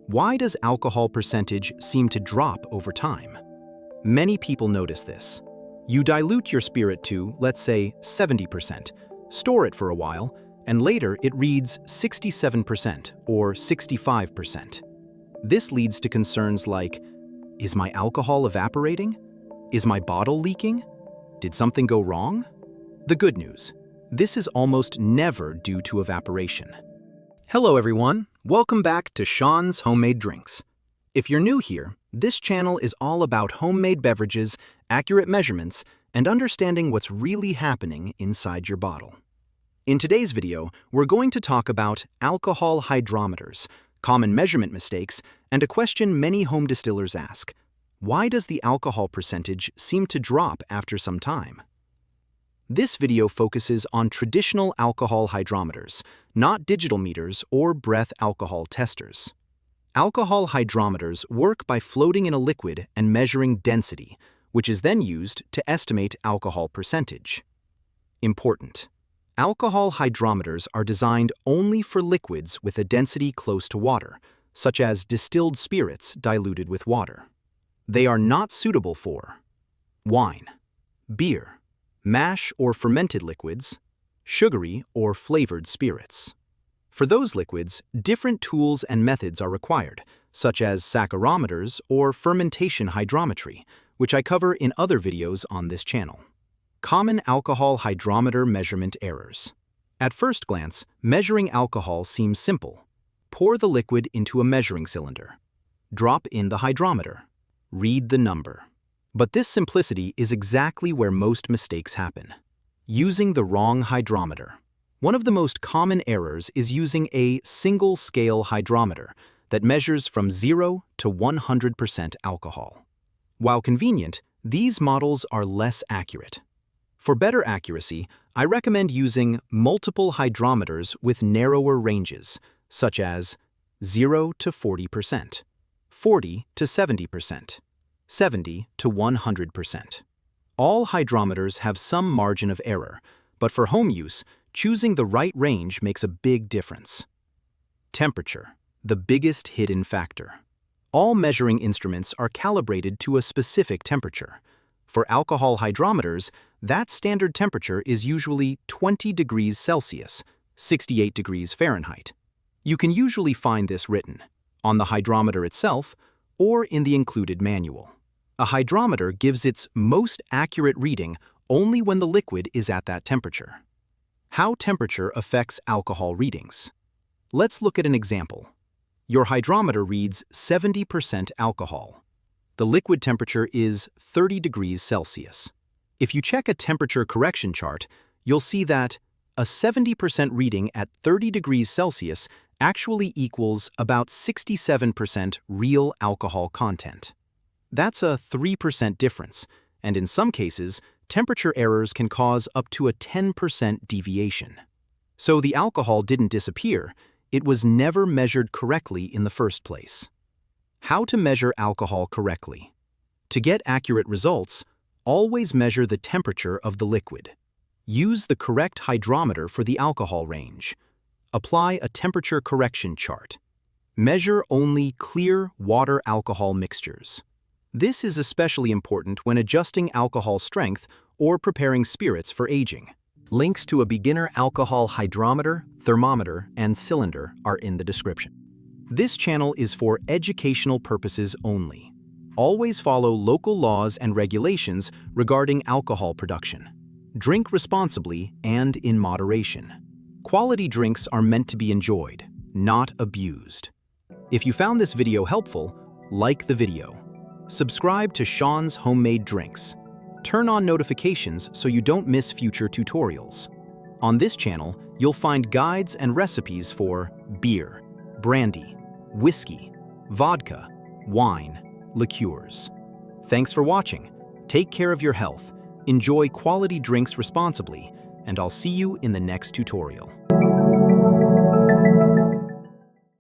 Why does alcohol percentage seem to drop over time? Many people notice this. You dilute your spirit to, let's say, 70%, store it for a while, and later it reads 67% or 65%. This leads to concerns like, is my alcohol evaporating? Is my bottle leaking? Did something go wrong? The good news, this is almost never due to evaporation. Hello everyone, welcome back to Shon's Homemade Drinks. If you're new here, this channel is all about homemade beverages, accurate measurements, and understanding what's really happening inside your bottle. In today's video, we're going to talk about alcohol hydrometers, common measurement mistakes, and a question many home distillers ask. Why does the alcohol percentage seem to drop after some time? This video focuses on traditional alcohol hydrometers, not digital meters or breath alcohol testers. Alcohol hydrometers work by floating in a liquid and measuring density, which is then used to estimate alcohol percentage. Important: alcohol hydrometers are designed only for liquids with a density close to water, such as distilled spirits diluted with water. They are not suitable for wine, beer, mash or fermented liquids, sugary or flavored spirits. For those liquids, different tools and methods are required, such as saccharometers or fermentation hydrometry, which I cover in other videos on this channel. Common alcohol hydrometer measurement errors. At first glance, measuring alcohol seems simple. Pour the liquid into a measuring cylinder. Drop in the hydrometer. Read the number. But this simplicity is exactly where most mistakes happen. Using the wrong hydrometer. One of the most common errors is using a single-scale hydrometer that measures from 0 to 100% alcohol. While convenient, these models are less accurate. For better accuracy, I recommend using multiple hydrometers with narrower ranges, such as 0 to 40%, 40 to 70%, 70 to 100%. All hydrometers have some margin of error, but for home use, choosing the right range makes a big difference. Temperature, the biggest hidden factor. All measuring instruments are calibrated to a specific temperature. For alcohol hydrometers, that standard temperature is usually 20 degrees Celsius, 68 degrees Fahrenheit. You can usually find this written on the hydrometer itself or in the included manual. A hydrometer gives its most accurate reading only when the liquid is at that temperature. How temperature affects alcohol readings. Let's look at an example. Your hydrometer reads 70% alcohol. The liquid temperature is 30 degrees Celsius. If you check a temperature correction chart, you'll see that a 70% reading at 30 degrees Celsius actually equals about 67% real alcohol content. That's a 3% difference, and in some cases, temperature errors can cause up to a 10% deviation. So the alcohol didn't disappear, it was never measured correctly in the first place. How to measure alcohol correctly? To get accurate results, always measure the temperature of the liquid. Use the correct hydrometer for the alcohol range. Apply a temperature correction chart. Measure only clear water-alcohol mixtures. This is especially important when adjusting alcohol strength or preparing spirits for aging. Links to a beginner alcohol hydrometer, thermometer, and cylinder are in the description. This channel is for educational purposes only. Always follow local laws and regulations regarding alcohol production. Drink responsibly and in moderation. Quality drinks are meant to be enjoyed, not abused. If you found this video helpful, like the video. Subscribe to Shon's Homemade Drinks. Turn on notifications so you don't miss future tutorials. On this channel, you'll find guides and recipes for beer, brandy, whiskey, vodka, wine, liqueurs. Thanks for watching. Take care of your health, enjoy quality drinks responsibly, and I'll see you in the next tutorial.